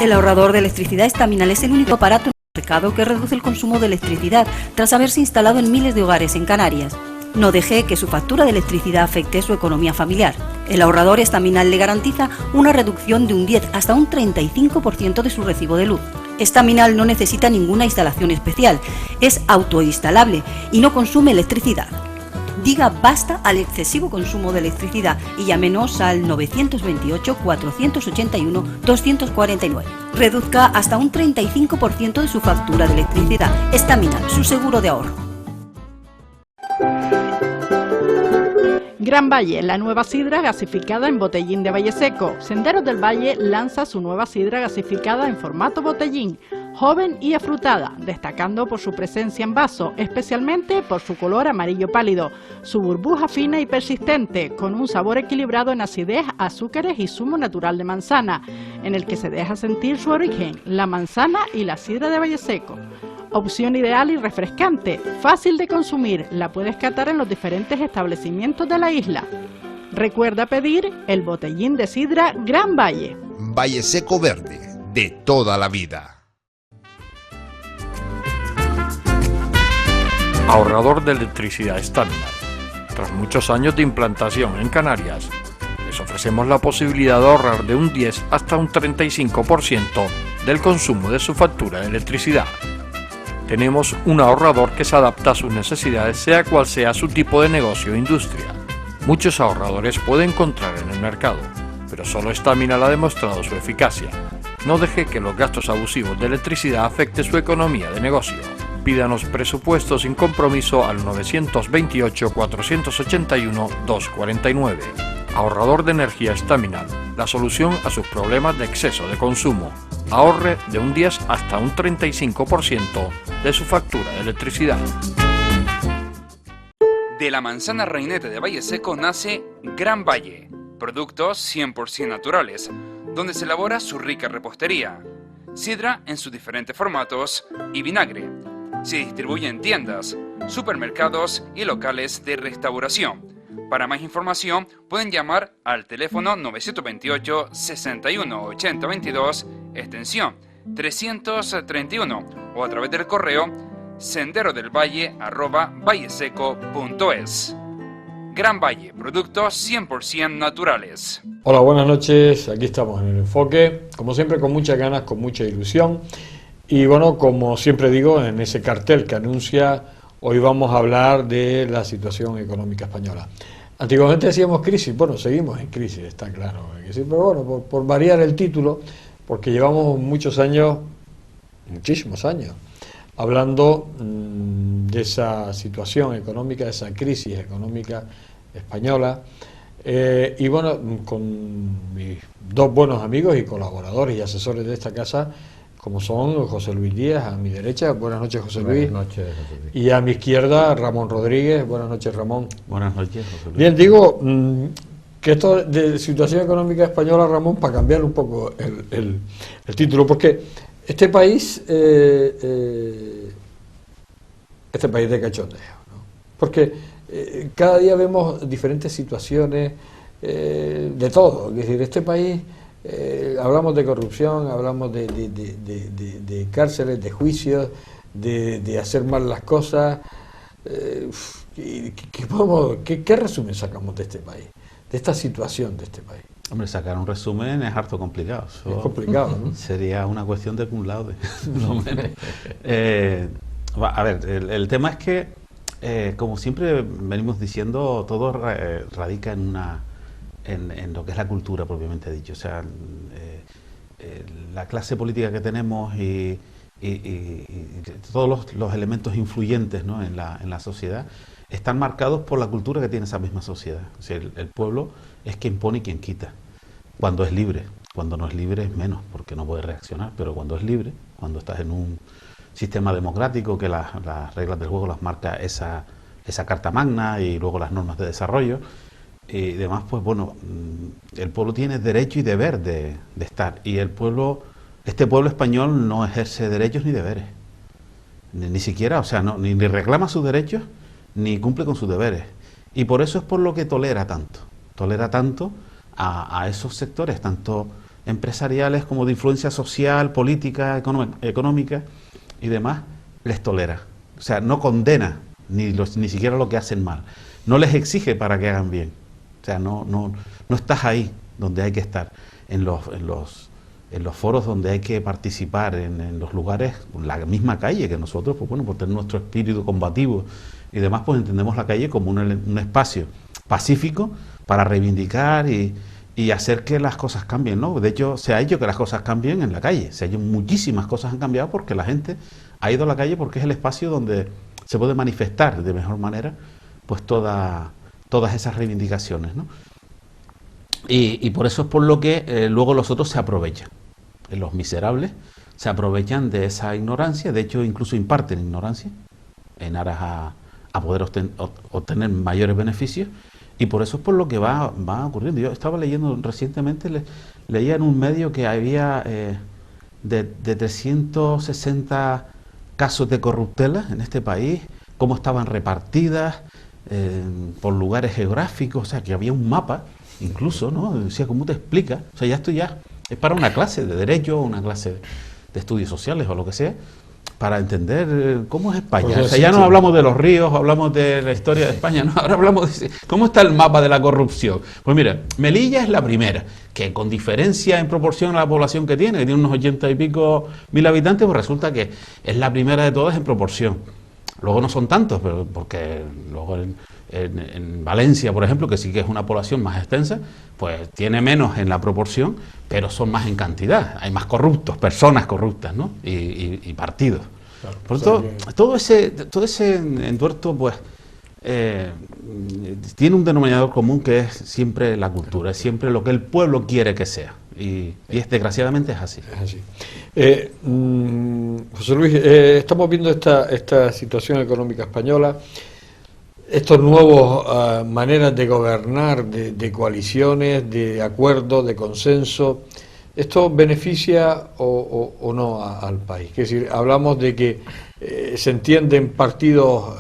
El ahorrador de electricidad Estaminal es el único aparato en el mercado que reduce el consumo de electricidad tras haberse instalado en miles de hogares en Canarias. No deje que su factura de electricidad afecte su economía familiar. El ahorrador Estaminal le garantiza una reducción de un 10 hasta un 35% de su recibo de luz. Estaminal no necesita ninguna instalación especial, es autoinstalable y no consume electricidad. Diga basta al excesivo consumo de electricidad y llámenos al 928 481 249. Reduzca hasta un 35% de su factura de electricidad. Estaminal, su seguro de ahorro. Gran Valle, la nueva sidra gasificada en botellín de Valle Seco. Senderos del Valle lanza su nueva sidra gasificada en formato botellín, joven y afrutada, destacando por su presencia en vaso, especialmente por su color amarillo pálido, su burbuja fina y persistente, con un sabor equilibrado en acidez, azúcares y zumo natural de manzana, en el que se deja sentir su origen, la manzana y la sidra de Valle Seco. Opción ideal y refrescante, fácil de consumir, la puedes catar en los diferentes establecimientos de la isla. Recuerda pedir el botellín de sidra Gran Valle. Valle Seco Verde, de toda la vida. Ahorrador de electricidad Estaminal. Tras muchos años de implantación en Canarias, les ofrecemos la posibilidad de ahorrar de un 10 hasta un 35% del consumo de su factura de electricidad. Tenemos un ahorrador que se adapta a sus necesidades, sea cual sea su tipo de negocio o industria. Muchos ahorradores puede encontrar en el mercado, pero solo Estaminal ha demostrado su eficacia. No deje que los gastos abusivos de electricidad afecten su economía de negocio. Pídanos presupuesto sin compromiso al 928 481 249. Ahorrador de energía Estaminal, la solución a sus problemas de exceso de consumo. Ahorre de un 10 hasta un 35% de su factura de electricidad. De la manzana reinete de Valle Seco nace Gran Valle, productos 100% naturales, donde se elabora su rica repostería, sidra en sus diferentes formatos y vinagre. Se distribuye en tiendas, supermercados y locales de restauración. Para más información pueden llamar al teléfono 928 61 80 22 extensión 331 o a través del correo senderodelvalle@valleseco.es. Gran Valle, productos 100% naturales. Hola, buenas noches, aquí estamos en El Enfoque, como siempre con muchas ganas, con mucha ilusión y bueno, como siempre digo, en ese cartel que anuncia, hoy vamos a hablar de la situación económica española. Antiguamente decíamos crisis, bueno, seguimos en crisis, está claro, pero bueno, por variar el título, porque llevamos muchos años, muchísimos años, hablando de esa situación económica, de esa crisis económica española, y bueno, con mis dos buenos amigos y colaboradores y asesores de esta casa, como son José Luis Díaz, a mi derecha, buenas noches José Luis. Buenas noches, José Luis. Y a mi izquierda, Ramón Rodríguez, buenas noches Ramón. Buenas noches, José Luis. Bien, digo que esto de situación económica española, Ramón, para cambiar un poco el título, porque este país de cachondeo, ¿no? Porque cada día vemos diferentes situaciones de todo, es decir, este país... hablamos de corrupción, hablamos de cárceles, de juicios, de hacer mal las cosas. ¿Qué resumen sacamos de este país? De esta situación de este país. Hombre, sacar un resumen es harto complicado. Es complicado, ¿no? Sería una cuestión de cum laude, lo menos. A ver, el tema es que, como siempre venimos diciendo, todo radica en lo que es la cultura propiamente dicho, o sea, la clase política que tenemos y todos los elementos influyentes, ¿no?, en la sociedad están marcados por la cultura que tiene esa misma sociedad. O sea, el pueblo es quien pone y quien quita, cuando es libre. Cuando no es libre es menos, porque no puede reaccionar, pero cuando es libre, cuando estás en un sistema democrático que las reglas del juego las marca esa carta magna y luego las normas de desarrollo y demás, pues bueno, el pueblo tiene derecho y deber de estar, y este pueblo español no ejerce derechos ni deberes, ni siquiera, o sea, ni reclama sus derechos ni cumple con sus deberes, y por eso es por lo que tolera tanto a esos sectores, tanto empresariales como de influencia social, política, económica y demás, les tolera. O sea, no condena ni siquiera lo que hacen mal. No les exige para que hagan bien. O sea, no estás ahí donde hay que estar, en los foros donde hay que participar, en los lugares, la misma calle, que nosotros, pues bueno, por tener nuestro espíritu combativo y demás, pues entendemos la calle como un espacio pacífico para reivindicar y hacer que las cosas cambien, ¿no? De hecho, se ha hecho que las cosas cambien en la calle. Muchísimas cosas han cambiado porque la gente ha ido a la calle, porque es el espacio donde se puede manifestar de mejor manera pues todas esas reivindicaciones, ¿no? Y por eso es por lo que luego los otros se aprovechan. Los miserables se aprovechan de esa ignorancia, de hecho incluso imparten ignorancia en aras a poder obtener mayores beneficios, y por eso es por lo que va ocurriendo. Yo estaba leyendo recientemente, leía en un medio que había de 360 casos de corruptela en este país, cómo estaban repartidas por lugares geográficos, o sea, que había un mapa incluso, ¿no? Decía, ¿cómo te explica? O sea, ya esto ya es para una clase de derecho, una clase de estudios sociales o lo que sea, para entender cómo es España. Pues o sea, ya no hablamos de los ríos, hablamos de la historia de España, no, ahora hablamos de cómo está el mapa de la corrupción. Pues mira, Melilla es la primera, que con diferencia en proporción a la población que tiene unos 80 y pico mil habitantes, pues resulta que es la primera de todas en proporción. Luego no son tantos, pero porque luego en Valencia, por ejemplo, que sí que es una población más extensa, pues tiene menos en la proporción, pero son más en cantidad. Hay más corruptos, personas corruptas, ¿no? Y partidos. Claro, por lo tanto, todo ese entuerto, pues, tiene un denominador común que es siempre la cultura, es siempre lo que el pueblo quiere que sea. Y desgraciadamente es así. Es así. José Luis, estamos viendo esta situación económica española, estos nuevos maneras de gobernar, de coaliciones, de acuerdos, de consenso. ¿Esto beneficia o no al país? Es decir, hablamos de que se entienden partidos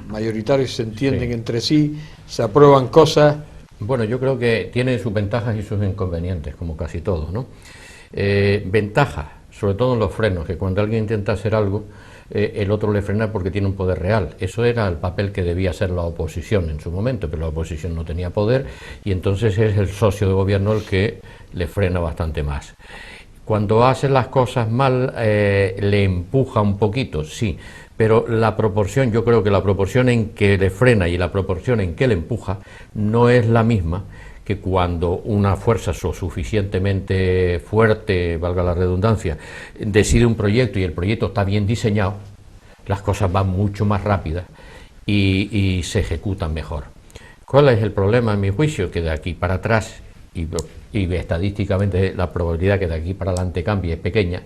mayoritarios, se entienden entre sí, se aprueban cosas. Bueno, yo creo que tiene sus ventajas y sus inconvenientes, como casi todo, ¿no? Ventajas, sobre todo en los frenos, que cuando alguien intenta hacer algo, el otro le frena porque tiene un poder real. Eso era el papel que debía hacer la oposición en su momento, pero la oposición no tenía poder y entonces es el socio de gobierno el que le frena bastante más. Cuando hace las cosas mal, le empuja un poquito, sí, pero la proporción, yo creo que la proporción en que le frena y la proporción en que le empuja no es la misma que cuando una fuerza suficientemente fuerte, valga la redundancia, decide un proyecto y el proyecto está bien diseñado, las cosas van mucho más rápidas y se ejecutan mejor. ¿Cuál es el problema, en mi juicio? Que de aquí para atrás, y estadísticamente la probabilidad que de aquí para adelante cambie es pequeña,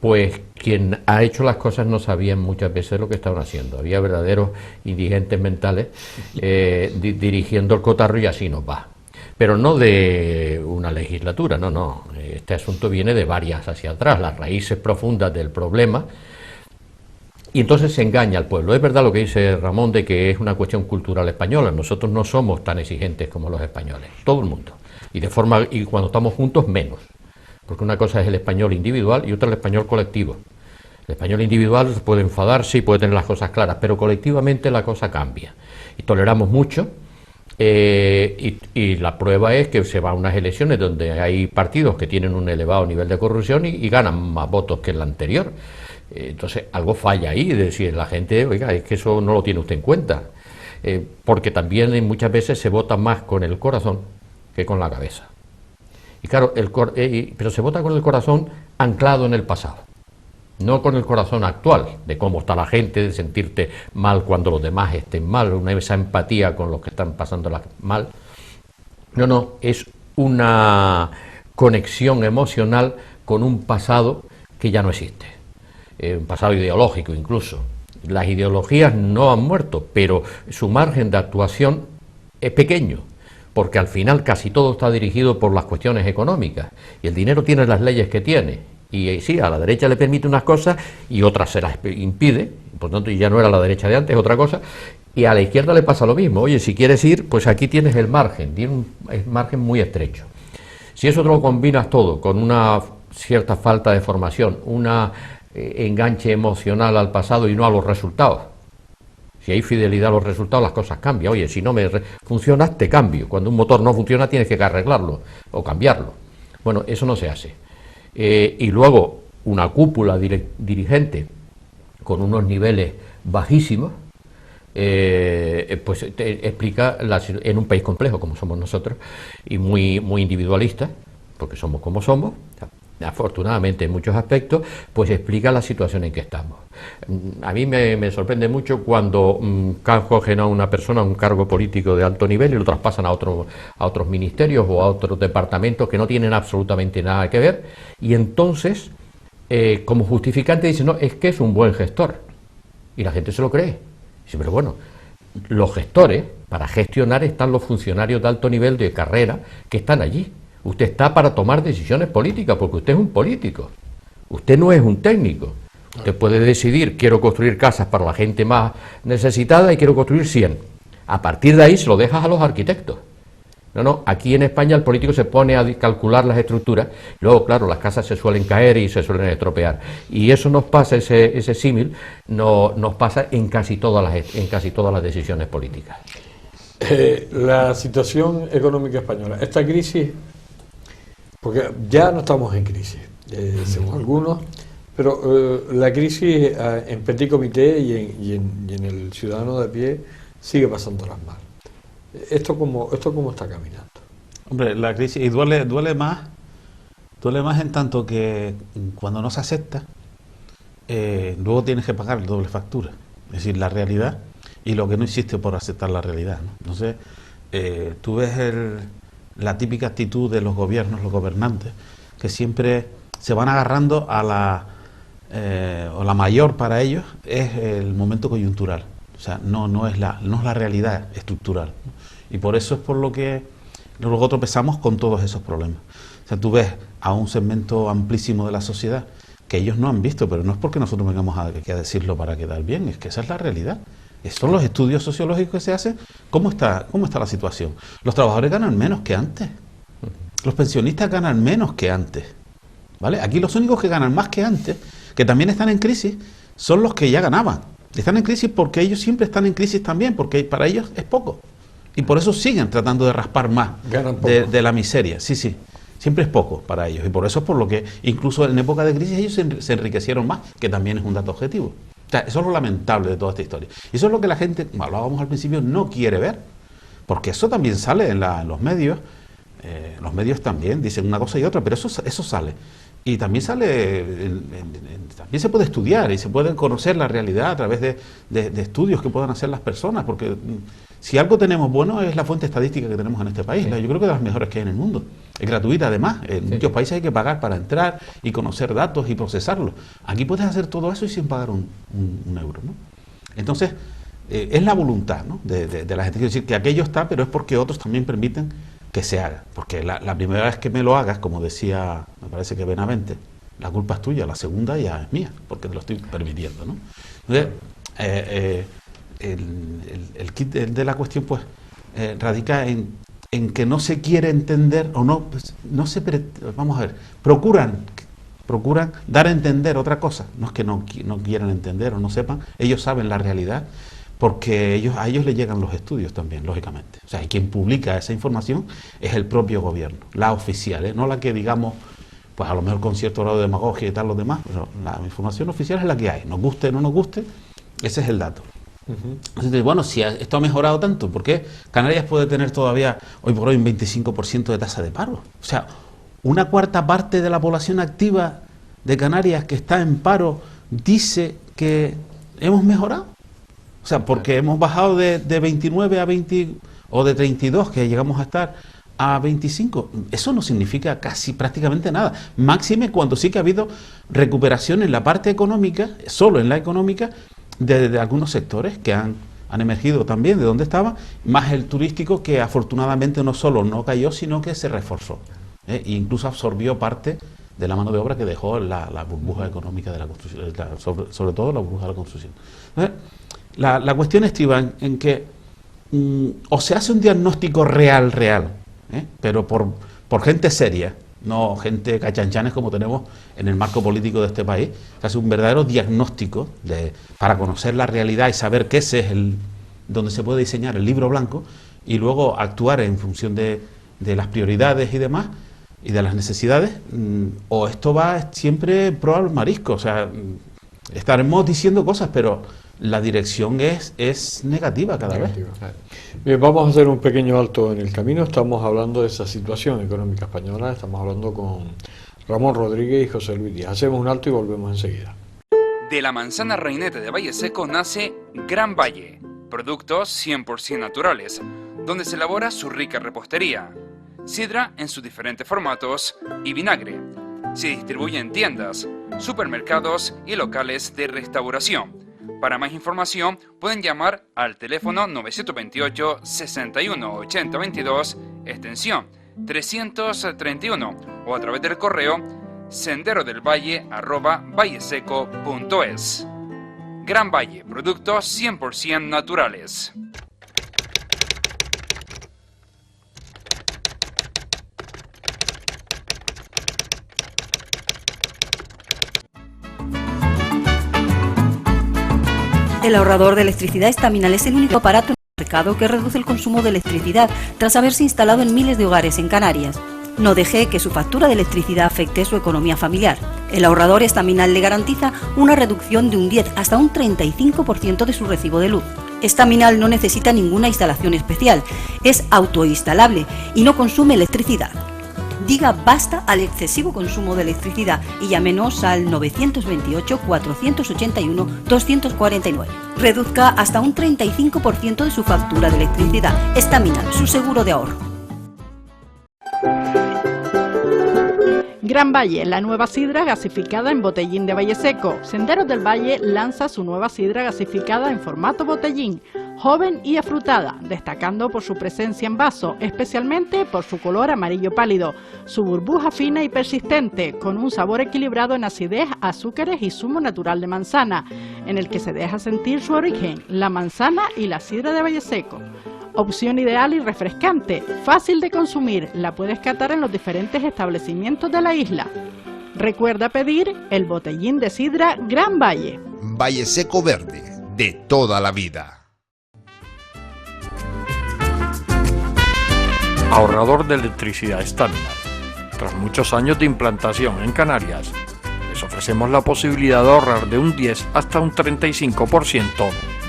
pues quien ha hecho las cosas no sabían muchas veces lo que estaban haciendo. Había verdaderos indigentes mentales dirigiendo el cotarro y así nos va. Pero no de una legislatura, no. Este asunto viene de varias hacia atrás, las raíces profundas del problema, y entonces se engaña al pueblo. Es verdad lo que dice Ramón de que es una cuestión cultural española. Nosotros no somos tan exigentes como los españoles, todo el mundo. Y cuando estamos juntos, menos. Porque una cosa es el español individual y otra el español colectivo. El español individual puede enfadarse y puede tener las cosas claras, pero colectivamente la cosa cambia. Y toleramos mucho. Y la prueba es que se va a unas elecciones donde hay partidos que tienen un elevado nivel de corrupción y ganan más votos que el anterior. Entonces algo falla ahí, es decir, la gente, oiga, es que eso no lo tiene usted en cuenta, porque también muchas veces se vota más con el corazón que con la cabeza. Y claro, pero se vota con el corazón anclado en el pasado, no con el corazón actual, de cómo está la gente, de sentirte mal cuando los demás estén mal, esa empatía con los que están pasándola mal. No, es una conexión emocional con un pasado que ya no existe, un pasado ideológico incluso. Las ideologías no han muerto, pero su margen de actuación es pequeño, porque al final casi todo está dirigido por las cuestiones económicas, y el dinero tiene las leyes que tiene. Y sí, a la derecha le permite unas cosas y otras se las impide, por tanto ya no era la derecha de antes, otra cosa, y a la izquierda le pasa lo mismo. Oye, si quieres ir, pues aquí tienes el margen, tiene un margen muy estrecho. Si eso te lo combinas todo con una cierta falta de formación, una enganche emocional al pasado y no a los resultados. Si hay fidelidad a los resultados, las cosas cambian. Oye, si no me funciona, te cambio. Cuando un motor no funciona, tienes que arreglarlo o cambiarlo. Bueno, eso no se hace. Y luego, una cúpula dirigente con unos niveles bajísimos, pues te explica, en un país complejo como somos nosotros, y muy individualista, porque somos como somos, afortunadamente en muchos aspectos, pues explica la situación en que estamos. A mí me sorprende mucho cuando cogen a una persona a un cargo político de alto nivel y lo traspasan a otros ministerios o a otros departamentos que no tienen absolutamente nada que ver, y entonces, como justificante, dicen, no, es que es un buen gestor, y la gente se lo cree. Dice, pero bueno, los gestores, para gestionar están los funcionarios de alto nivel de carrera que están allí. Usted está para tomar decisiones políticas, porque usted es un político. Usted no es un técnico. Usted puede decidir, quiero construir casas para la gente más necesitada y quiero construir 100. A partir de ahí se lo dejas a los arquitectos. No, aquí en España el político se pone a calcular las estructuras, luego, claro, las casas se suelen caer y se suelen estropear. Y eso nos pasa, ese símil, nos pasa en casi todas las decisiones políticas. La situación económica española, esta crisis, porque ya no estamos en crisis, según algunos, pero la crisis en petit comité y en el ciudadano de a pie sigue pasándolas mal. ¿Esto cómo está caminando? Hombre, la crisis, y duele más en tanto que cuando no se acepta, luego tienes que pagar el doble factura, es decir, la realidad y lo que no hiciste por aceptar la realidad, ¿no? Entonces, tú ves la típica actitud de los gobiernos, los gobernantes, que siempre se van agarrando a la mayor para ellos es el momento coyuntural. O sea, no es la realidad estructural, ¿no? Y por eso es por lo que luego tropezamos con todos esos problemas. O sea, tú ves a un segmento amplísimo de la sociedad que ellos no han visto, pero no es porque nosotros vengamos a decirlo para quedar bien, es que esa es la realidad. Estos son los estudios sociológicos que se hacen. ¿Cómo está la situación? Los trabajadores ganan menos que antes. Los pensionistas ganan menos que antes. ¿Vale? Aquí los únicos que ganan más que antes, que también están en crisis, son los que ya ganaban. Están en crisis porque ellos siempre están en crisis también, porque para ellos es poco. Y por eso siguen tratando de raspar más de la miseria. Sí, siempre es poco para ellos. Y por eso es por lo que incluso en época de crisis ellos se enriquecieron más, que también es un dato objetivo. O sea, eso es lo lamentable de toda esta historia. Y eso es lo que la gente, como hablábamos al principio, no quiere ver. Porque eso también sale en los medios. Los medios también dicen una cosa y otra, pero eso sale. Y también también se puede estudiar y se puede conocer la realidad a través de estudios que puedan hacer las personas, porque si algo tenemos bueno es la fuente estadística que tenemos en este país. Yo creo que de las mejores que hay en el mundo. Es gratuita además. En muchos países hay que pagar para entrar y conocer datos y procesarlos. Aquí puedes hacer todo eso y sin pagar un euro, ¿no? Entonces, es la voluntad, ¿no?, de la gente. Quiero decir que aquello está, pero es porque otros también permiten que se haga, porque la primera vez que me lo hagas, como decía, me parece que Benavente, la culpa es tuya, la segunda ya es mía, porque te lo estoy permitiendo, ¿no? Entonces, el kit de la cuestión, pues, radica en que no se quiere entender, o no, pues, vamos a ver, procuran dar a entender otra cosa, no es que no quieran entender o no sepan, ellos saben la realidad, porque a ellos les llegan los estudios también, lógicamente. O sea, y quien publica esa información es el propio gobierno, la oficial, no la que digamos, pues a lo mejor con cierto grado de demagogia y tal, los demás, pero la información oficial es la que hay, nos guste o no nos guste, ese es el dato. Entonces, bueno, si esto ha mejorado tanto, ¿por qué Canarias puede tener todavía hoy por hoy un 25% de tasa de paro? O sea, una cuarta parte de la población activa de Canarias que está en paro dice que hemos mejorado. O sea, porque hemos bajado de 29 a 20 o de 32, que llegamos a estar, a 25. Eso no significa casi prácticamente nada. Máxime cuando sí que ha habido recuperación en la parte económica, solo en la económica, de algunos sectores que han emergido también de donde estaban, más el turístico, que afortunadamente no solo no cayó, sino que se reforzó. E incluso absorbió parte de la mano de obra que dejó la burbuja económica de la construcción, sobre todo la burbuja de la construcción. La cuestión estriba en que o se hace un diagnóstico real, pero por por gente seria, no gente cachanchanes como tenemos en el marco político de este país, que hace un verdadero diagnóstico para conocer la realidad y saber que ese es donde se puede diseñar el libro blanco y luego actuar en función de las prioridades y demás y de las necesidades, o esto va siempre pro al marisco. O sea, estaremos diciendo cosas, pero la dirección es negativa cada vez. Bien, vamos a hacer un pequeño alto en el camino. Estamos hablando de esa situación económica española, estamos hablando con Ramón Rodríguez y José Luis Díaz. Hacemos un alto y volvemos enseguida. De la manzana reinete de Valle Seco nace Gran Valle, productos 100% naturales, donde se elabora su rica repostería, sidra en sus diferentes formatos y vinagre. Se distribuye en tiendas, supermercados y locales de restauración. Para más información pueden llamar al teléfono 928 61 80 22, extensión 331, o a través del correo senderodelvalle@valleseco.es. Gran Valle, productos 100% naturales. El ahorrador de electricidad Estaminal es el único aparato en el mercado que reduce el consumo de electricidad tras haberse instalado en miles de hogares en Canarias. No deje que su factura de electricidad afecte su economía familiar. El ahorrador Estaminal le garantiza una reducción de un 10 hasta un 35% de su recibo de luz. Estaminal no necesita ninguna instalación especial, es autoinstalable y no consume electricidad. Diga basta al excesivo consumo de electricidad y llámenos al 928 481 249. Reduzca hasta un 35% de su factura de electricidad. Estaminal, su seguro de ahorro. Gran Valle, la nueva sidra gasificada en botellín de Valle Seco. Senderos del Valle lanza su nueva sidra gasificada en formato botellín, joven y afrutada, destacando por su presencia en vaso, especialmente por su color amarillo pálido, su burbuja fina y persistente, con un sabor equilibrado en acidez, azúcares y zumo natural de manzana, en el que se deja sentir su origen, la manzana y la sidra de Valle Seco. Opción ideal y refrescante, fácil de consumir, la puedes catar en los diferentes establecimientos de la isla. Recuerda pedir el botellín de sidra Gran Valle. Valle Seco Verde, de toda la vida. Ahorrador de electricidad Estaminal. Tras muchos años de implantación en Canarias, les ofrecemos la posibilidad de ahorrar de un 10 hasta un 35%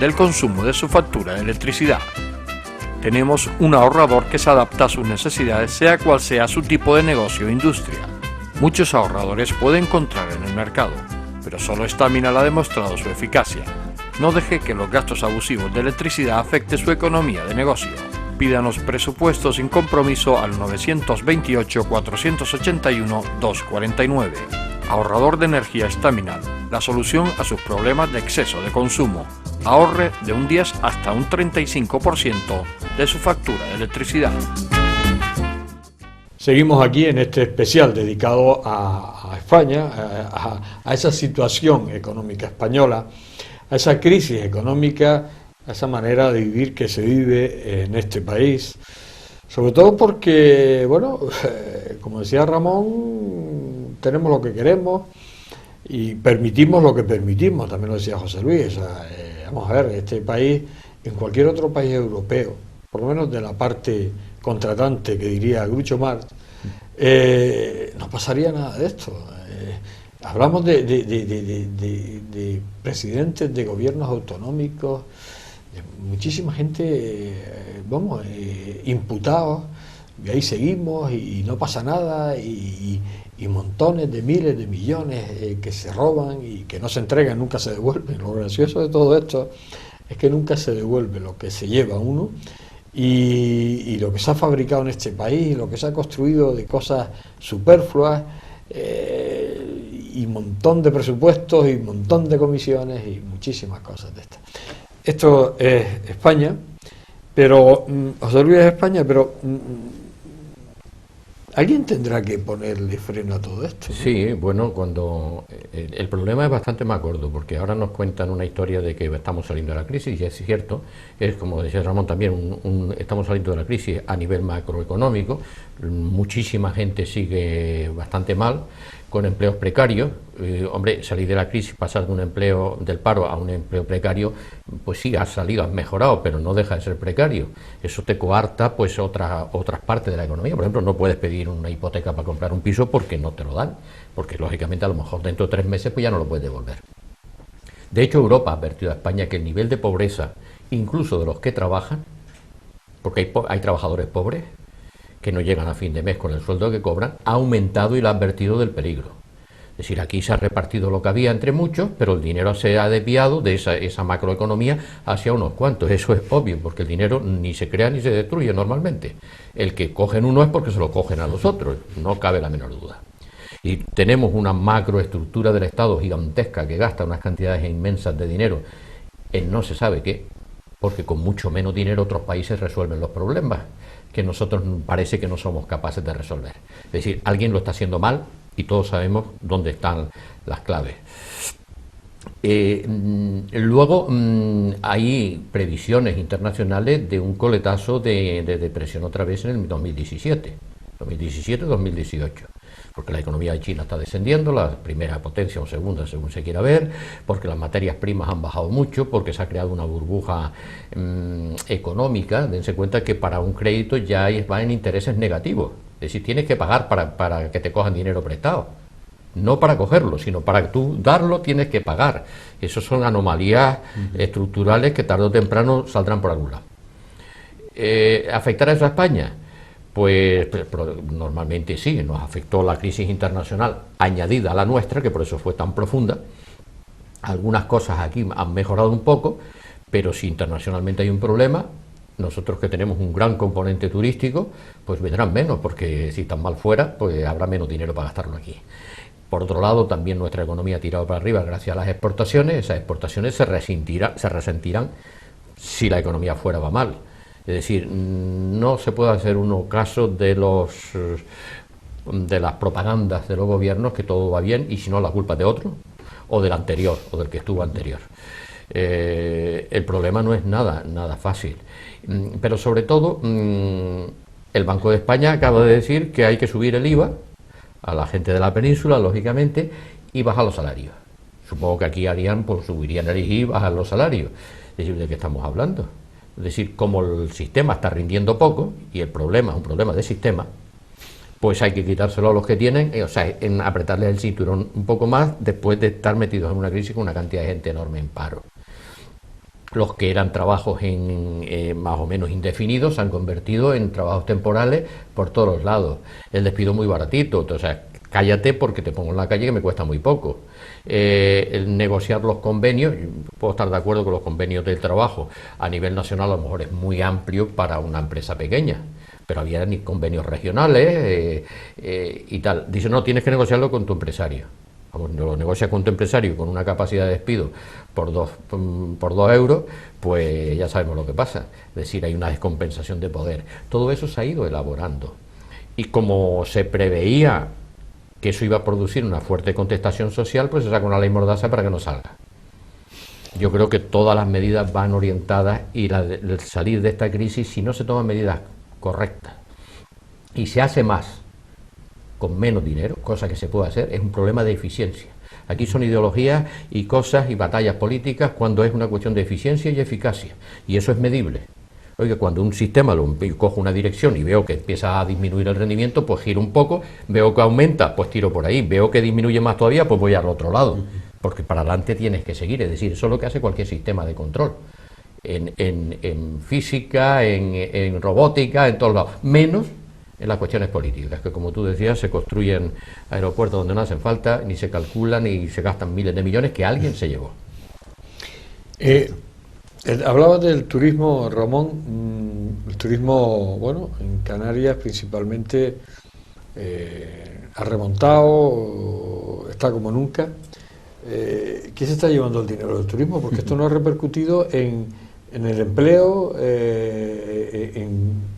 del consumo de su factura de electricidad. Tenemos un ahorrador que se adapta a sus necesidades, sea cual sea su tipo de negocio o industria. Muchos ahorradores puede encontrar en el mercado, pero solo Estaminal ha demostrado su eficacia. No deje que los gastos abusivos de electricidad afecten su economía de negocio. Pídanos presupuestos sin compromiso al 928 481 249. Ahorrador de energía Estaminal, la solución a sus problemas de exceso de consumo. Ahorre de un 10 hasta un 35% de su factura de electricidad. Seguimos aquí en este especial dedicado a España, a esa situación económica española, a esa crisis económica, a esa manera de vivir que se vive en este país. Sobre todo porque, bueno, como decía Ramón, tenemos lo que queremos y permitimos lo que permitimos, también lo decía José Luis. Vamos a ver, este país, en cualquier otro país europeo, por lo menos de la parte contratante que diría Groucho Marx, no pasaría nada de esto. Hablamos de presidentes de gobiernos autonómicos, de muchísima gente, imputados, y ahí seguimos y no pasa nada, y montones de miles de millones que se roban y que no se entregan, nunca se devuelven. Lo gracioso de todo esto es que nunca se devuelve lo que se lleva uno y lo que se ha fabricado en este país, lo que se ha construido de cosas superfluas, y un montón de presupuestos y un montón de comisiones y muchísimas cosas de estas. Esto es España, pero José Luis es España, pero Alguien tendrá que ponerle freno a todo esto, ¿no? Sí, bueno, cuando el problema es bastante más gordo, porque ahora nos cuentan una historia de que estamos saliendo de la crisis, y es cierto, es como decía Ramón también, estamos saliendo de la crisis a nivel macroeconómico, muchísima gente sigue bastante mal, con empleos precarios. Hombre, salir de la crisis, pasar de un empleo del paro a un empleo precario, pues sí, has salido, has mejorado, pero no deja de ser precario. Eso te coarta pues otras partes de la economía. Por ejemplo, no puedes pedir una hipoteca para comprar un piso porque no te lo dan, porque lógicamente a lo mejor dentro de 3 meses pues ya no lo puedes devolver. De hecho, Europa ha advertido a España que el nivel de pobreza, incluso de los que trabajan, porque hay trabajadores pobres que no llegan a fin de mes con el sueldo que cobran, ha aumentado y lo ha advertido del peligro. Es decir, aquí se ha repartido lo que había entre muchos, pero el dinero se ha desviado de esa macroeconomía hacia unos cuantos. Eso es obvio, porque el dinero ni se crea ni se destruye normalmente. El que cogen uno es porque se lo cogen a los otros, no cabe la menor duda. Y tenemos una macroestructura del Estado gigantesca que gasta unas cantidades inmensas de dinero en no se sabe qué, porque con mucho menos dinero otros países resuelven los problemas que nosotros parece que no somos capaces de resolver. Es decir, alguien lo está haciendo mal y todos sabemos dónde están las claves. Luego hay previsiones internacionales de un coletazo de depresión otra vez en el 2017-2018, porque la economía de China está descendiendo, la primera potencia o segunda según se quiera ver, porque las materias primas han bajado mucho, porque se ha creado una burbuja económica. Dense cuenta que para un crédito ya va en intereses negativos, es decir, tienes que pagar para que te cojan dinero prestado, no para cogerlo, sino para tú darlo tienes que pagar. Esas son anomalías estructurales que tarde o temprano saldrán por algún lado. ¿Afectará eso a España? Pues normalmente sí, nos afectó la crisis internacional añadida a la nuestra, que por eso fue tan profunda. Algunas cosas aquí han mejorado un poco, pero si internacionalmente hay un problema, nosotros que tenemos un gran componente turístico, pues vendrán menos, porque si están mal fuera, pues habrá menos dinero para gastarlo aquí. Por otro lado, también nuestra economía ha tirado para arriba gracias a las exportaciones. Esas exportaciones se resentirán si la economía fuera va mal. Es decir, no se puede hacer uno caso de las propagandas de los gobiernos que todo va bien y si no la culpa es de otro o del anterior o del que estuvo anterior. El problema no es nada fácil, pero sobre todo el Banco de España acaba de decir que hay que subir el IVA a la gente de la península, lógicamente, y bajar los salarios. Supongo que aquí harían, pues subirían el IVA y bajar los salarios. Es decir, ¿de qué estamos hablando? Es decir, como el sistema está rindiendo poco, y el problema es un problema de sistema, pues hay que quitárselo a los que tienen, o sea, en apretarles el cinturón un poco más después de estar metidos en una crisis con una cantidad de gente enorme en paro. Los que eran trabajos más o menos indefinidos se han convertido en trabajos temporales por todos los lados. El despido muy baratito, o sea, cállate porque te pongo en la calle que me cuesta muy poco. El negociar los convenios, puedo estar de acuerdo con los convenios del trabajo, a nivel nacional a lo mejor es muy amplio para una empresa pequeña, pero había ni convenios regionales y tal. Dice, no, tienes que negociarlo con tu empresario. Cuando lo negocias con tu empresario con una capacidad de despido por 2 euros, pues ya sabemos lo que pasa. Es decir, hay una descompensación de poder. Todo eso se ha ido elaborando. Y como se preveía que eso iba a producir una fuerte contestación social, pues se saca una ley mordaza para que no salga. Yo creo que todas las medidas van orientadas y el salir de esta crisis, si no se toman medidas correctas y se hace más con menos dinero, cosa que se puede hacer, es un problema de eficiencia. Aquí son ideologías y cosas y batallas políticas cuando es una cuestión de eficiencia y eficacia, y eso es medible. Oiga, cuando un sistema cojo una dirección y veo que empieza a disminuir el rendimiento, pues giro un poco, veo que aumenta, pues tiro por ahí, veo que disminuye más todavía, pues voy al otro lado, porque para adelante tienes que seguir. Es decir, eso es lo que hace cualquier sistema de control, en física, en robótica, en todos lados, menos en las cuestiones políticas, que como tú decías, se construyen aeropuertos donde no hacen falta, ni se calculan, ni se gastan miles de millones que alguien se llevó. Hablabas del turismo, Ramón. El turismo, bueno, en Canarias principalmente ha remontado, está como nunca. ¿Qué se está llevando el dinero del turismo? Porque esto no ha repercutido en el empleo, en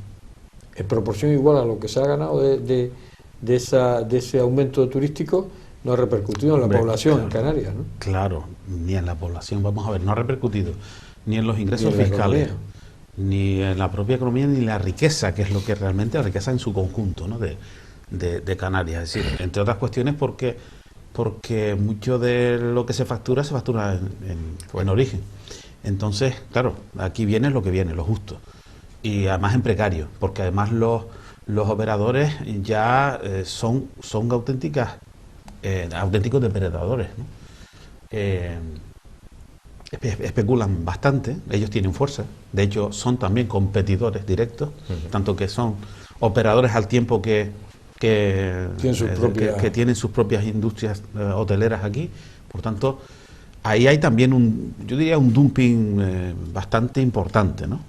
en proporción igual a lo que se ha ganado de ese aumento turístico, no ha repercutido en la población, claro, en Canarias, ¿no? Claro, ni en la población, vamos a ver, no ha repercutido ni en los ingresos ni en fiscales, ni en la propia economía, ni en la riqueza, que es lo que realmente la riqueza en su conjunto, ¿no? de Canarias. Es decir, entre otras cuestiones porque mucho de lo que se factura en origen. Entonces, claro, aquí viene lo que viene, lo justo. Y además en precario, porque además los operadores ya son auténticos depredadores, ¿no? Especulan bastante, ellos tienen fuerza, de hecho son también competidores directos, tanto que son operadores al tiempo que tienen sus propias industrias hoteleras aquí. Por tanto, ahí hay también yo diría un dumping bastante importante, ¿no?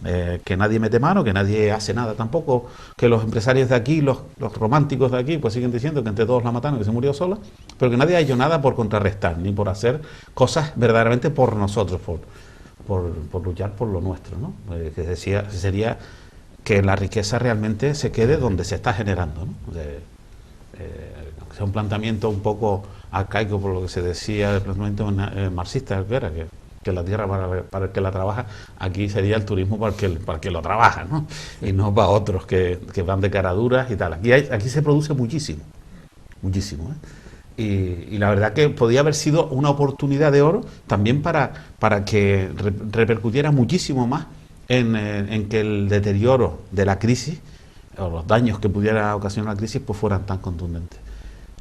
Que nadie mete mano, que nadie hace nada tampoco, que los empresarios de aquí, los románticos de aquí, pues siguen diciendo que entre todos la mataron, que se murió sola, pero que nadie ha hecho nada por contrarrestar, ni por hacer cosas verdaderamente por nosotros, por luchar por lo nuestro, ¿no? Que sería que la riqueza realmente se quede donde se está generando, ¿no? Sea un planteamiento un poco arcaico por lo que se decía, el planteamiento marxista, que la tierra para el que la trabaja, aquí sería el turismo para el que lo trabaja, ¿no? Y no para otros que van de caraduras y tal. Aquí se produce muchísimo, ¿eh? Y la verdad que podía haber sido una oportunidad de oro también para que repercutiera muchísimo más en que el deterioro de la crisis o los daños que pudiera ocasionar la crisis pues fueran tan contundentes.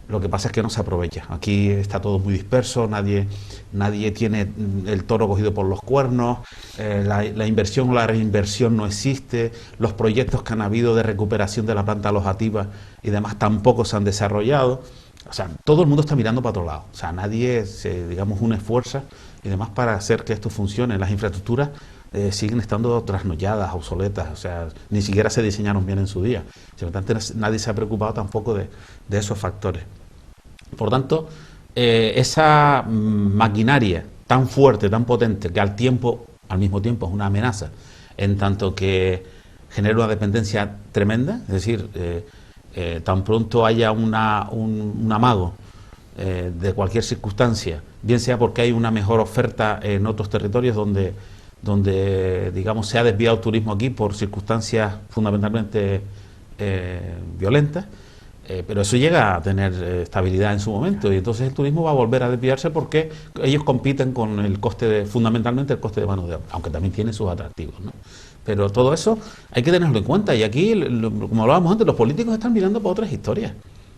Lo que pasa es que no se aprovecha. Aquí está todo muy disperso, nadie tiene el toro cogido por los cuernos, la inversión o la reinversión no existe, los proyectos que han habido de recuperación de la planta alojativa y demás tampoco se han desarrollado. O sea, todo el mundo está mirando para otro lado. O sea, nadie se une esfuerzo y demás para hacer que esto funcione. Las infraestructuras siguen estando trasnochadas, obsoletas, o sea, ni siquiera se diseñaron bien en su día. Nadie se ha preocupado tampoco de esos factores. Por tanto, esa maquinaria tan fuerte, tan potente, que al mismo tiempo es una amenaza, en tanto que genera una dependencia tremenda, es decir, tan pronto haya un amago de cualquier circunstancia, bien sea porque hay una mejor oferta en otros territorios donde digamos se ha desviado el turismo aquí por circunstancias fundamentalmente violentas, pero eso llega a tener estabilidad en su momento y entonces el turismo va a volver a desviarse porque ellos compiten con el coste fundamentalmente el coste de mano de obra, aunque también tiene sus atractivos, ¿no? Pero todo eso hay que tenerlo en cuenta y aquí, como hablábamos antes, los políticos están mirando para otras historias.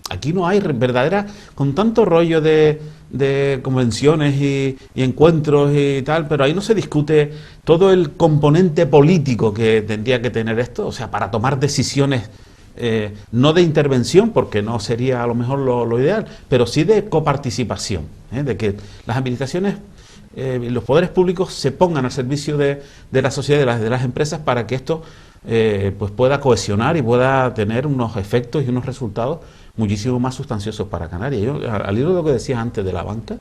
Aquí no hay con tanto rollo de convenciones y encuentros y tal, pero ahí no se discute todo el componente político que tendría que tener esto, o sea, para tomar decisiones, no de intervención, porque no sería a lo mejor lo ideal, pero sí de coparticipación, de que las administraciones y los poderes públicos se pongan al servicio de la sociedad y de las empresas para que esto pues pueda cohesionar y pueda tener unos efectos y unos resultados muchísimo más sustanciosos para Canarias. Yo, al hilo de lo que decías antes de la banca,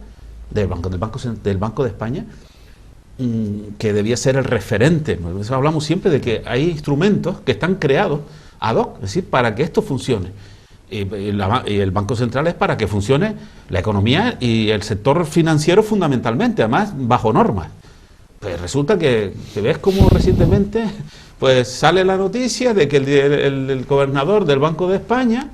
del Banco de España, que debía ser el referente. Hablamos siempre de que hay instrumentos que están creados ad hoc, es decir, para que esto funcione. Y el Banco Central es para que funcione la economía y el sector financiero fundamentalmente, además bajo normas. Pues resulta que ves como recientemente pues sale la noticia de que el gobernador del Banco de España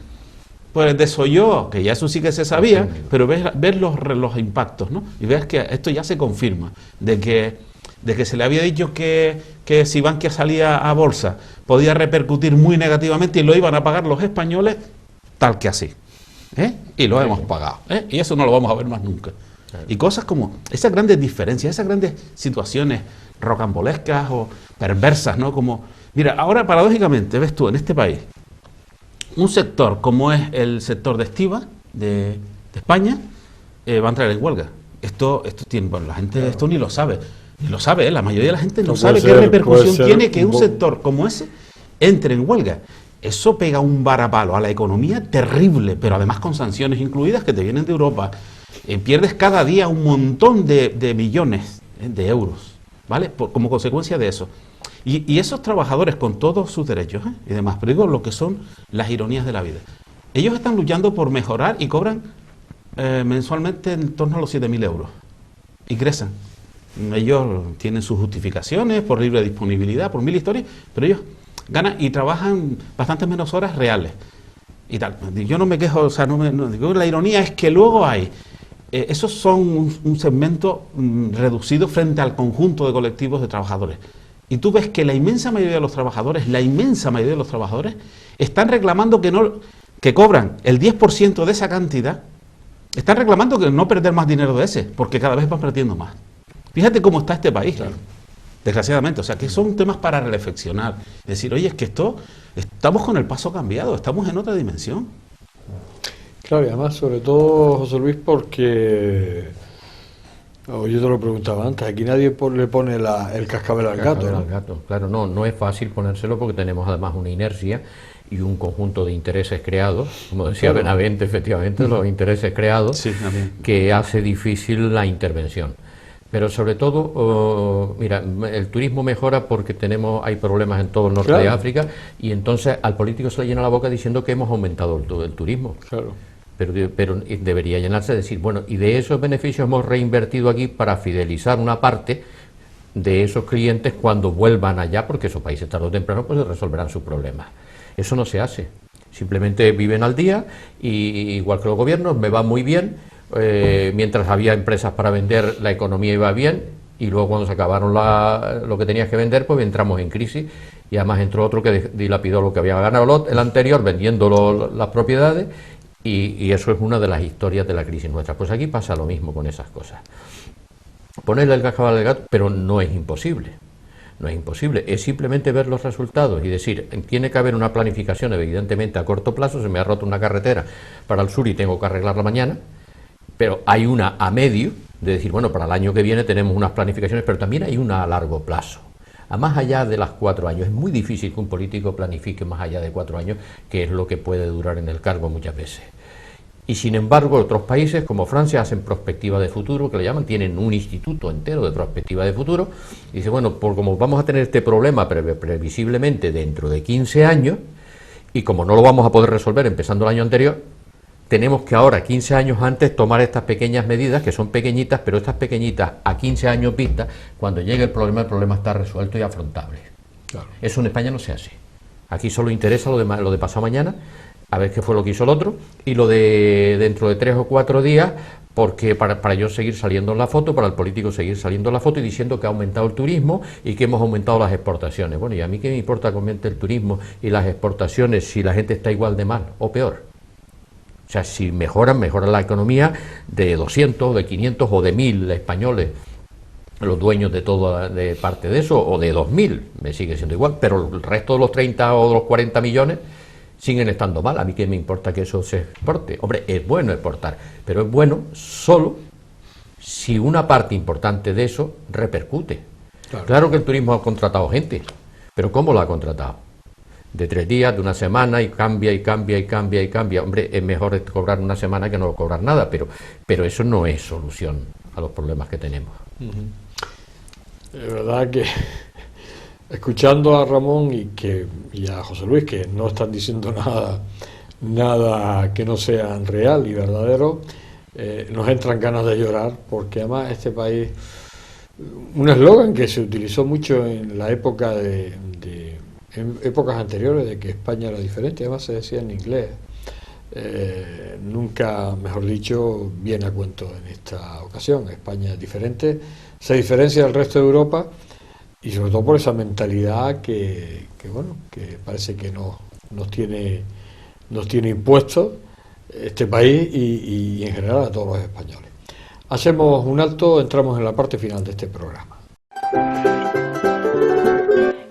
pues desoyó, que ya eso sí que se sabía, pero ves los impactos, ¿no? Y ves que esto ya se confirma, de que se le había dicho que si Bankia salía a bolsa podía repercutir muy negativamente y lo iban a pagar los españoles, tal que así. Y lo hemos pagado. Y eso no lo vamos a ver más nunca. Y cosas como esas grandes diferencias, esas grandes situaciones rocambolescas o perversas, ¿no? Como, mira, ahora paradójicamente, ves tú, en este país, un sector como es el sector de estiba de España va a entrar en huelga. Esto tiene, bueno, la gente esto ni lo sabe. Ni lo sabe, la mayoría de la gente no sabe qué repercusión tiene que un sector como ese entre en huelga. Eso pega un varapalo a la economía terrible, pero además con sanciones incluidas que te vienen de Europa. Pierdes cada día un montón de millones de euros, ¿vale? Como consecuencia de eso. Y esos trabajadores con todos sus derechos y demás, pero digo lo que son las ironías de la vida. Ellos están luchando por mejorar y cobran mensualmente en torno a los 7.000 euros. Ingresan. Ellos tienen sus justificaciones por libre disponibilidad, por mil historias, pero ellos ganan y trabajan bastantes menos horas reales. Y tal. Yo no me quejo, o sea, la ironía es que luego hay... esos son un segmento reducido frente al conjunto de colectivos de trabajadores. Y tú ves que la inmensa mayoría de los trabajadores, están reclamando que cobran el 10% de esa cantidad, están reclamando que no perder más dinero de ese, porque cada vez van perdiendo más. Fíjate cómo está este país, claro. Desgraciadamente, o sea, que son temas para reflexionar. Decir, oye, es que estamos con el paso cambiado, estamos en otra dimensión. Claro, y además, sobre todo, José Luis, porque... yo te lo preguntaba antes, aquí nadie le pone el cascabel al gato, ¿no? Claro, no es fácil ponérselo porque tenemos además una inercia y un conjunto de intereses creados, como decía Benavente, efectivamente, los intereses creados, sí, que hace difícil la intervención. Pero sobre todo, mira, el turismo mejora porque hay problemas en todo el norte de África, y entonces al político se le llena la boca diciendo que hemos aumentado el turismo. Claro. Pero debería llenarse de decir, bueno, y de esos beneficios hemos reinvertido aquí para fidelizar una parte de esos clientes cuando vuelvan allá, porque esos países tarde o temprano pues resolverán sus problemas. Eso no se hace. Simplemente viven al día, y igual que los gobiernos, me va muy bien. Mientras había empresas para vender, la economía iba bien, y luego cuando se acabaron lo que tenías que vender, pues entramos en crisis, y además entró otro que dilapidó lo que había ganado el anterior vendiendo las propiedades, y eso es una de las historias de la crisis nuestra. Pues aquí pasa lo mismo con esas cosas. Ponerle el cascabel al gato, pero no es imposible. No es imposible, es simplemente ver los resultados y decir, tiene que haber una planificación evidentemente a corto plazo. Se me ha roto una carretera para el sur y tengo que arreglarla mañana, pero hay una a medio, de decir, bueno, para el año que viene tenemos unas planificaciones, pero también hay una a largo plazo. A más allá de las 4 años, es muy difícil que un político planifique más allá de 4 años, que es lo que puede durar en el cargo muchas veces. Y sin embargo, otros países como Francia hacen prospectiva de futuro, que le llaman, tienen un instituto entero de prospectiva de futuro, y dice, bueno, como vamos a tener este problema previsiblemente dentro de 15 años, y como no lo vamos a poder resolver empezando el año anterior, tenemos que ahora, 15 años antes, tomar estas pequeñas medidas, que son pequeñitas, pero estas pequeñitas a 15 años vista, cuando llegue el problema está resuelto y afrontable. Claro. Eso en España no se hace. Aquí solo interesa lo de pasado mañana, a ver qué fue lo que hizo el otro, y lo de dentro de 3 o 4 días, porque para yo seguir saliendo en la foto, para el político seguir saliendo en la foto y diciendo que ha aumentado el turismo y que hemos aumentado las exportaciones. Bueno, ¿y a mí qué me importa que aumente el turismo y las exportaciones si la gente está igual de mal o peor? O sea, si mejora la economía de 200, de 500 o de 1.000 españoles, los dueños de todo, de parte de eso, o de 2.000, me sigue siendo igual, pero el resto de los 30 o de los 40 millones siguen estando mal. A mí qué me importa que eso se exporte. Hombre, es bueno exportar, pero es bueno solo si una parte importante de eso repercute. Claro que el turismo ha contratado gente, pero ¿cómo lo ha contratado? De 3 días, de una semana, y cambia, y cambia, y cambia, y cambia. Hombre, es mejor cobrar una semana que no cobrar nada, pero eso no es solución a los problemas que tenemos. Es verdad que, escuchando a Ramón y a José Luis, que no están diciendo nada que no sea real y verdadero, nos entran ganas de llorar, porque además este país, un eslogan que se utilizó mucho en la época en épocas anteriores, de que España era diferente, además se decía en inglés, nunca, mejor dicho, viene a cuento en esta ocasión. España es diferente, se diferencia del resto de Europa, y sobre todo por esa mentalidad que parece que nos tiene impuesto este país y en general a todos los españoles. Hacemos un alto, entramos en la parte final de este programa.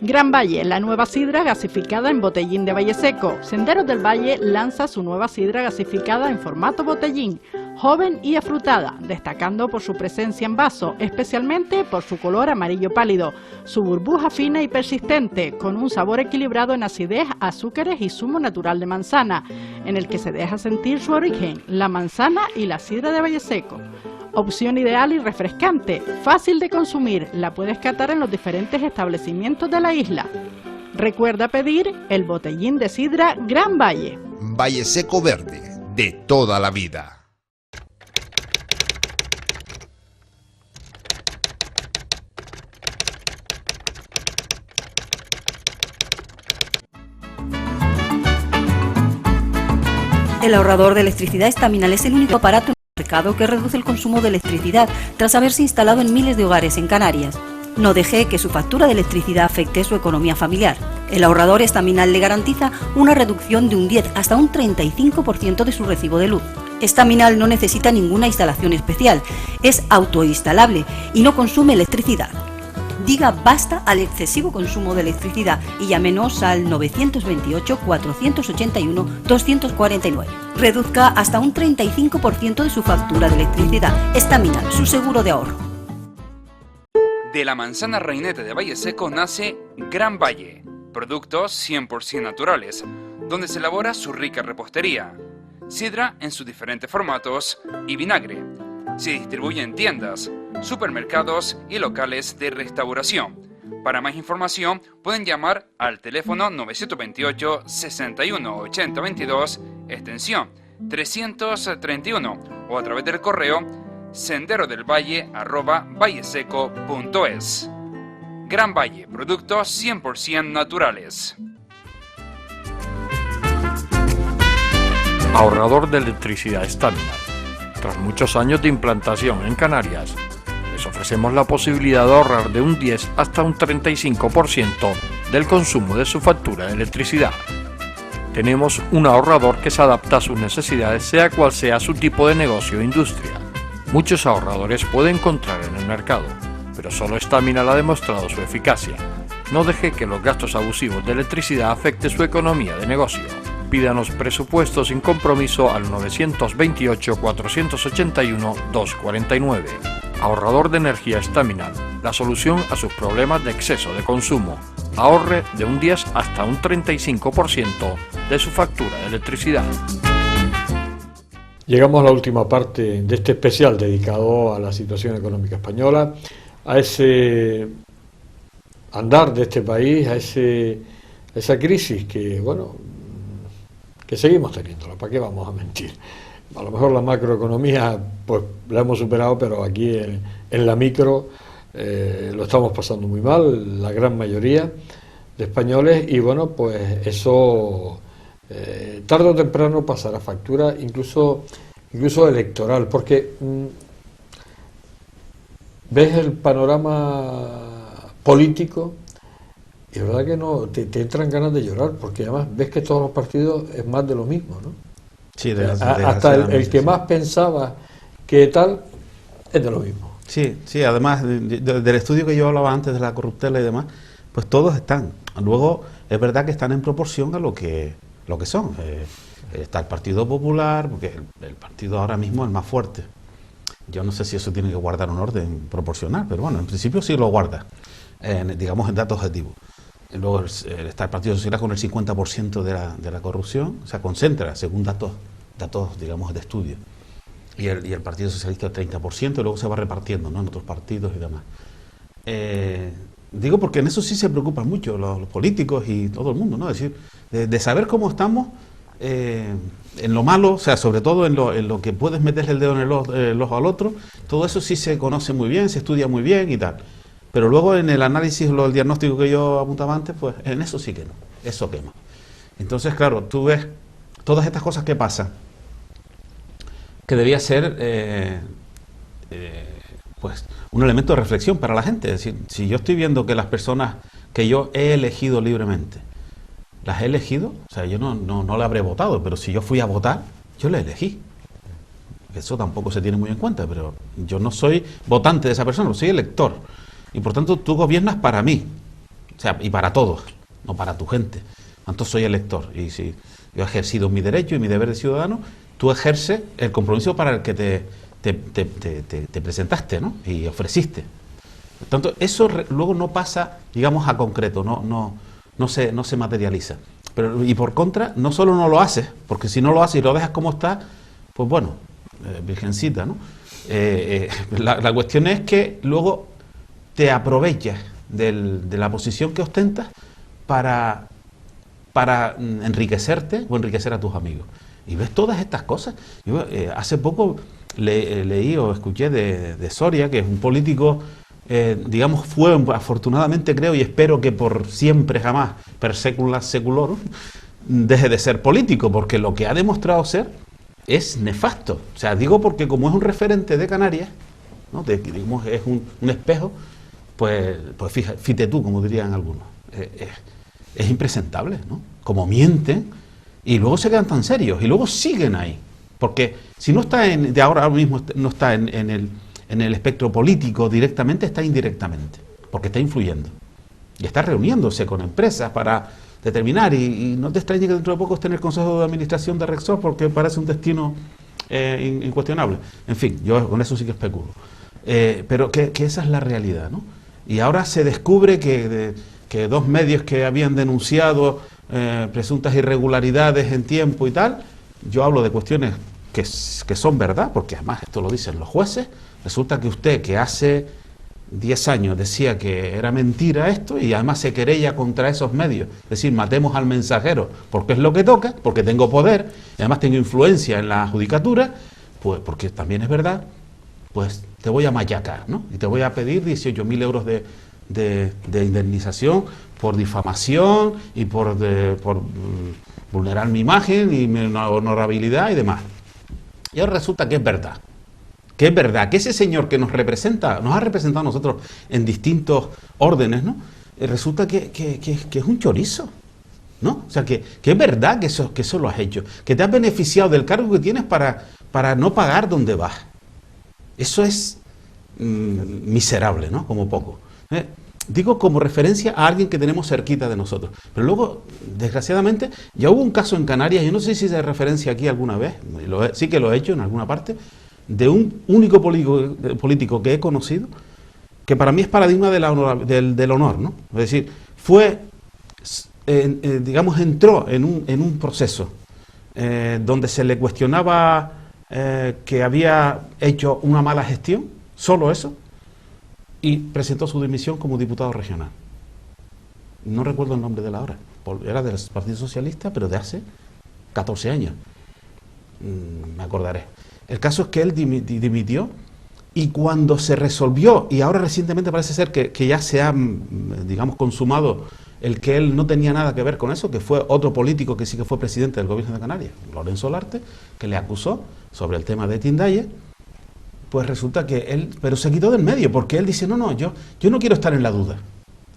Gran Valle, la nueva sidra gasificada en botellín de Valle Seco. Senderos del Valle lanza su nueva sidra gasificada en formato botellín, joven y afrutada, destacando por su presencia en vaso, especialmente por su color amarillo pálido, su burbuja fina y persistente, con un sabor equilibrado en acidez, azúcares y zumo natural de manzana, en el que se deja sentir su origen, la manzana y la sidra de Valle Seco. Opción ideal y refrescante, fácil de consumir, la puedes catar en los diferentes establecimientos de la isla. Recuerda pedir el botellín de sidra Gran Valle. Valle Seco Verde, de toda la vida. El ahorrador de electricidad Estaminal es el único aparato en el mercado que reduce el consumo de electricidad tras haberse instalado en miles de hogares en Canarias. No deje que su factura de electricidad afecte su economía familiar. El ahorrador Estaminal le garantiza una reducción de un 10 hasta un 35% de su recibo de luz. Estaminal no necesita ninguna instalación especial, es autoinstalable y no consume electricidad. Diga basta al excesivo consumo de electricidad y llámenos al 928-481-249. Reduzca hasta un 35% de su factura de electricidad. Estaminal, su seguro de ahorro. De la manzana reinete de Valle Seco nace Gran Valle, productos 100% naturales, donde se elabora su rica repostería, sidra en sus diferentes formatos y vinagre. Se distribuye en tiendas, supermercados y locales de restauración. Para más información pueden llamar al teléfono 928 61 80 22, extensión 331 o a través del correo senderodelvalle@valleseco.es. Gran Valle, productos 100% naturales. Ahorrador de electricidad estándar. Tras muchos años de implantación en Canarias, les ofrecemos la posibilidad de ahorrar de un 10 hasta un 35% del consumo de su factura de electricidad. Tenemos un ahorrador que se adapta a sus necesidades, sea cual sea su tipo de negocio o industria. Muchos ahorradores puede encontrar en el mercado, pero solo Estaminal ha demostrado su eficacia. No deje que los gastos abusivos de electricidad afecten su economía de negocio. Pídanos presupuesto sin compromiso al 928-481-249. Ahorrador de energía Estaminal, la solución a sus problemas de exceso de consumo. Ahorre de un 10 hasta un 35% de su factura de electricidad. Llegamos a la última parte de este especial dedicado a la situación económica española, a ese andar de este país, a esa crisis que, bueno, que seguimos teniéndola, ¿para qué vamos a mentir? A lo mejor la macroeconomía pues la hemos superado, pero aquí en la micro lo estamos pasando muy mal, la gran mayoría de españoles, y bueno, pues eso tarde o temprano pasará factura, incluso electoral, porque ves el panorama político y es verdad que no te entran ganas de llorar, porque además ves que todos los partidos es más de lo mismo, ¿no? Sí, hasta el que más pensaba que tal es de lo mismo. Sí, además del estudio que yo hablaba antes de la corruptela y demás, pues todos están. Luego es verdad que están en proporción a lo que son. Está el Partido Popular, porque el partido ahora mismo es el más fuerte. Yo no sé si eso tiene que guardar un orden proporcional, pero bueno, en principio sí lo guarda, digamos en datos objetivos. Luego está el Partido Socialista con el 50% de la corrupción, o sea, concentra, según datos digamos, de estudio. Y el Partido Socialista el 30%, y luego se va repartiendo, ¿no?, en otros partidos y demás. Digo porque en eso sí se preocupan mucho los políticos y todo el mundo, ¿no? Es decir, de saber cómo estamos en lo malo, o sea, sobre todo en lo que puedes meterle el dedo en el ojo al otro, todo eso sí se conoce muy bien, se estudia muy bien y tal. Pero luego en el análisis o el diagnóstico que yo apuntaba antes, pues en eso sí que no, eso quema. Entonces, claro, tú ves todas estas cosas que pasan, que debía ser pues un elemento de reflexión para la gente. Es decir, si yo estoy viendo que las personas que yo he elegido libremente, las he elegido, o sea, yo no la habré votado, pero si yo fui a votar, yo la elegí. Eso tampoco se tiene muy en cuenta, pero yo no soy votante de esa persona, soy elector. Y por tanto tú gobiernas para mí, o sea, y para todos, no para tu gente. Entonces soy elector, y si yo he ejercido mi derecho y mi deber de ciudadano, tú ejerces el compromiso para el que te presentaste, ¿no?, y ofreciste. Por tanto, eso luego no pasa, digamos, a concreto, no se materializa. Pero, y por contra, no solo no lo haces, porque si no lo haces y lo dejas como está, pues bueno, virgencita, ¿no? La cuestión es que luego te aprovechas de la posición que ostentas para enriquecerte o enriquecer a tus amigos. Y ves todas estas cosas. Yo hace poco leí o escuché de Soria, que es un político, digamos, fue afortunadamente, creo y espero que por siempre jamás, per secula seculorum, deje de ser político, porque lo que ha demostrado ser es nefasto. O sea, digo porque como es un referente de Canarias, ¿no? Digamos, es un espejo, pues fíjate tú, como dirían algunos. Es impresentable, ¿no? Como mienten y luego se quedan tan serios y luego siguen ahí. Porque si no está ahora mismo no está en el espectro político directamente, está indirectamente, porque está influyendo. Y está reuniéndose con empresas para determinar, y no te extrañe que dentro de poco esté en el Consejo de Administración de Rexor, porque parece un destino incuestionable. En fin, yo con eso sí que especulo. Pero que esa es la realidad, ¿no? Y ahora se descubre que dos medios que habían denunciado presuntas irregularidades en tiempo y tal, yo hablo de cuestiones que son verdad, porque además esto lo dicen los jueces, resulta que usted, que hace 10 años decía que era mentira esto, y además se querella contra esos medios, es decir, matemos al mensajero porque es lo que toca, porque tengo poder, y además tengo influencia en la judicatura, pues porque también es verdad, pues te voy a machacar, ¿no? Y te voy a pedir 18.000 euros de indemnización por difamación y por vulnerar mi imagen y mi honorabilidad y demás. Y ahora resulta que es verdad, que ese señor que nos ha representado a nosotros en distintos órdenes, ¿no? Resulta que es un chorizo, ¿no? O sea, que es verdad que eso lo has hecho, que te has beneficiado del cargo que tienes para no pagar donde vas. Eso es miserable, ¿no? Como poco. Digo como referencia a alguien que tenemos cerquita de nosotros. Pero luego, desgraciadamente, ya hubo un caso en Canarias, yo no sé si se referencia aquí alguna vez, sí que lo he hecho en alguna parte, de un único político que he conocido, que para mí es paradigma del honor, ¿no? Es decir, digamos, entró en un proceso donde se le cuestionaba que había hecho una mala gestión, solo eso, y presentó su dimisión como diputado regional. No recuerdo el nombre de la hora, era del Partido Socialista, pero de hace 14 años, me acordaré. El caso es que él dimitió, y cuando se resolvió, y ahora recientemente parece ser que ya se ha, digamos, consumado el que él no tenía nada que ver con eso, que fue otro político que sí que fue presidente del gobierno de Canarias, Lorenzo Olarte, que le acusó sobre el tema de Tindaya. Pues resulta que él, pero se quitó del medio, porque él dice, no, yo no quiero estar en la duda.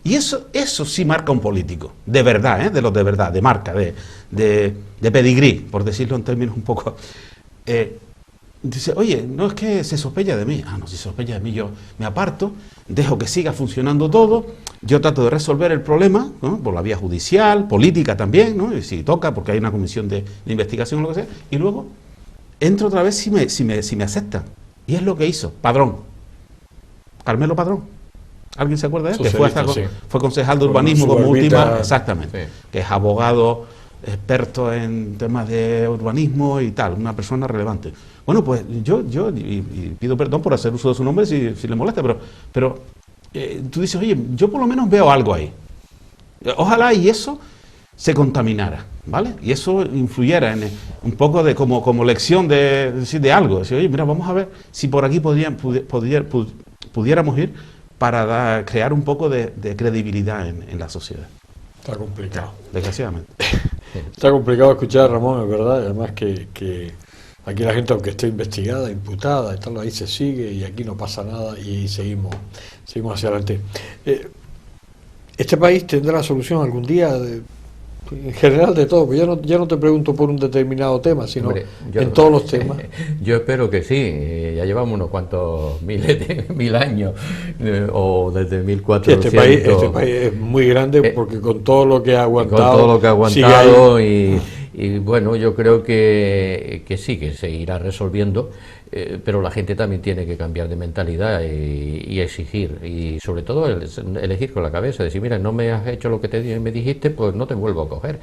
Y eso sí marca un político, de verdad, de los de verdad, de marca, de pedigrí, por decirlo en términos un poco... dice, oye, no es que se sospecha de mí. No, si se sospecha de mí, yo me aparto, dejo que siga funcionando todo, yo trato de resolver el problema, ¿no? Por la vía judicial, política también, ¿no? Y si toca, porque hay una comisión de investigación o lo que sea, y luego entro otra vez si me aceptan. Y es lo que hizo Padrón, Carmelo Padrón. ¿Alguien se acuerda de él? Socialista, Que fue concejal de urbanismo como última, exactamente, sí. Que es abogado, experto en temas de urbanismo y tal, una persona relevante. Bueno, pues yo pido perdón por hacer uso de su nombre si le molesta, pero tú dices, oye, yo por lo menos veo algo ahí. Ojalá y eso se contaminara, ¿vale? Y eso influyera en un poco de como lección de algo. Decir, oye, mira, vamos a ver si por aquí pudiéramos ir para crear un poco de credibilidad en la sociedad. Está complicado. Desgraciadamente. Está complicado escuchar a Ramón, es verdad, y además que aquí la gente, aunque esté investigada, imputada y tal, ahí se sigue y aquí no pasa nada y seguimos hacia adelante. ¿Este país tendrá solución algún día? En general de todo, ya no te pregunto por un determinado tema, sino en todos los temas. Yo espero que sí, ya llevamos unos cuantos mil años, o desde 1400. Este país es muy grande porque con todo lo que ha aguantado. Y bueno, yo creo que sí, que se irá resolviendo, pero la gente también tiene que cambiar de mentalidad y exigir, y sobre todo elegir con la cabeza, decir, mira, no me has hecho lo que me dijiste, pues no te vuelvo a coger.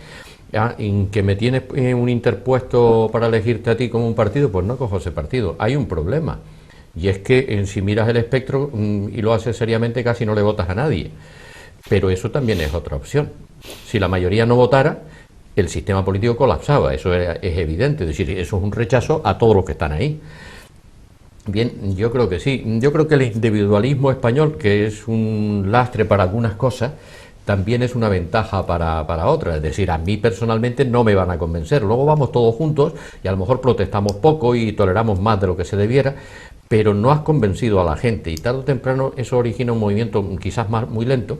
En que me tienes un interpuesto para elegirte a ti como un partido, pues no cojo ese partido. Hay un problema, y es que si miras el espectro y lo haces seriamente casi no le votas a nadie, pero eso también es otra opción. Si la mayoría no votara, el sistema político colapsaba, eso es evidente, es decir, eso es un rechazo a todos los que están ahí. Bien, yo creo que sí, yo creo que el individualismo español, que es un lastre para algunas cosas, también es una ventaja para otras, es decir, a mí personalmente no me van a convencer, luego vamos todos juntos y a lo mejor protestamos poco y toleramos más de lo que se debiera, pero no has convencido a la gente y tarde o temprano eso origina un movimiento quizás muy lento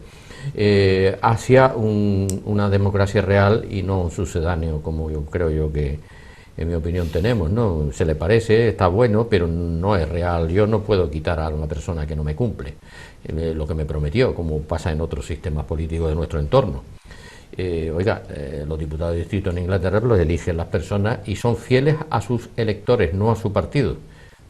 hacia una democracia real y no un sucedáneo como yo creo que en mi opinión tenemos, ¿no? Se le parece, está bueno, pero no es real. Yo no puedo quitar a una persona que no me cumple lo que me prometió, como pasa en otros sistemas políticos de nuestro entorno. Los diputados de distrito en Inglaterra los eligen las personas y son fieles a sus electores, no a su partido,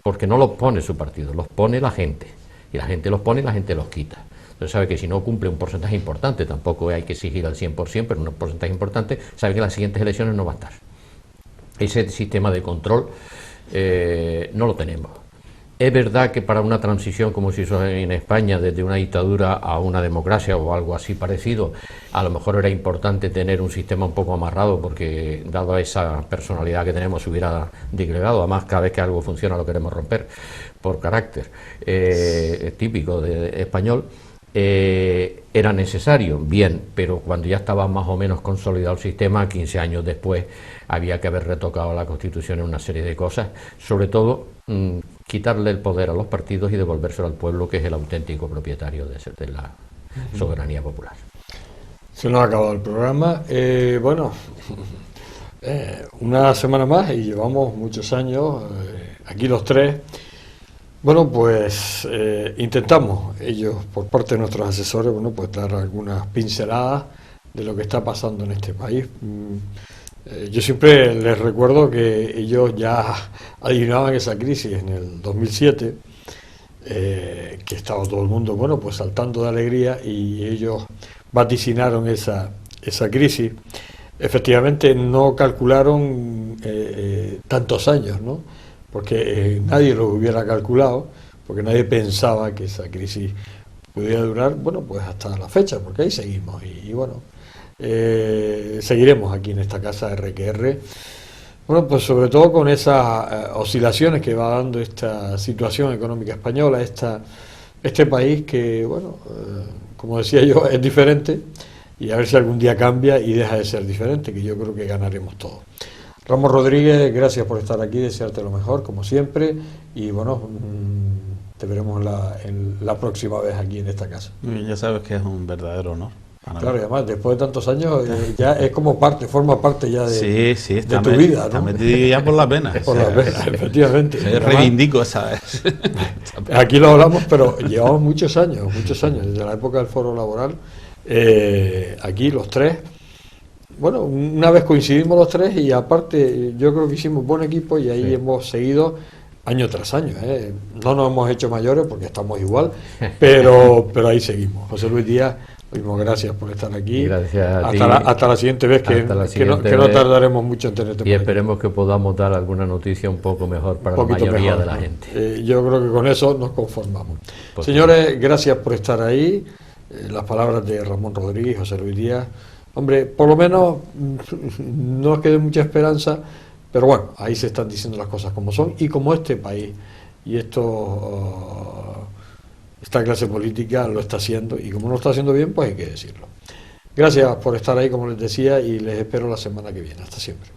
porque no los pone su partido, los pone la gente, y la gente los pone y la gente los quita. Entonces sabe que si no cumple un porcentaje importante, tampoco hay que exigir al 100%, pero un porcentaje importante, sabe que en las siguientes elecciones no va a estar. Ese sistema de control no lo tenemos. Es verdad que para una transición como se hizo en España, desde una dictadura a una democracia o algo así parecido, a lo mejor era importante tener un sistema un poco amarrado porque, dado esa personalidad que tenemos, se hubiera disgregado. Además, cada vez que algo funciona lo queremos romper por carácter típico de español. Era necesario, bien, pero cuando ya estaba más o menos consolidado el sistema, 15 años después, había que haber retocado la Constitución en una serie de cosas, sobre todo quitarle el poder a los partidos y devolvérselo al pueblo, que es el auténtico propietario de la soberanía popular. Se nos ha acabado el programa. Una semana más y llevamos muchos años aquí los tres. Bueno, pues intentamos ellos, por parte de nuestros asesores, pues dar algunas pinceladas de lo que está pasando en este país. Yo siempre les recuerdo que ellos ya adivinaban esa crisis en el 2007, que estaba todo el mundo, pues saltando de alegría, y ellos vaticinaron esa crisis. Efectivamente no calcularon tantos años, ¿no? Porque nadie lo hubiera calculado, porque nadie pensaba que esa crisis pudiera durar, pues hasta la fecha, porque ahí seguimos, y seguiremos aquí en esta casa RQR, pues sobre todo con esas oscilaciones que va dando esta situación económica española, este país que, como decía yo, es diferente, y a ver si algún día cambia y deja de ser diferente, que yo creo que ganaremos todos. Ramón Rodríguez, gracias por estar aquí, desearte lo mejor, como siempre, y te veremos la próxima vez aquí en esta casa. Ya sabes que es un verdadero honor. Claro, y además, después de tantos años, ya es como forma parte ya de tu vida, ¿no? Está metido ya por las venas. Por las venas, efectivamente. Reivindico esa vez. Aquí lo hablamos, pero llevamos muchos años, desde la época del Foro Laboral, aquí los tres. Una vez coincidimos los tres y aparte yo creo que hicimos buen equipo y ahí hemos seguido año tras año. No nos hemos hecho mayores porque estamos igual, pero ahí seguimos. José Luis Díaz, gracias por estar aquí. Gracias a ti. Hasta la siguiente vez, que no tardaremos mucho en tenerte. Y esperemos que podamos dar alguna noticia un poco mejor para la mayoría de la gente. Yo creo que con eso nos conformamos. Señores, gracias por estar ahí. Las palabras de Ramón Rodríguez, José Luis Díaz. Hombre, por lo menos no nos quede mucha esperanza, pero ahí se están diciendo las cosas como son y como este país y esta clase política lo está haciendo, y como no lo está haciendo bien, pues hay que decirlo. Gracias por estar ahí, como les decía, y les espero la semana que viene. Hasta siempre.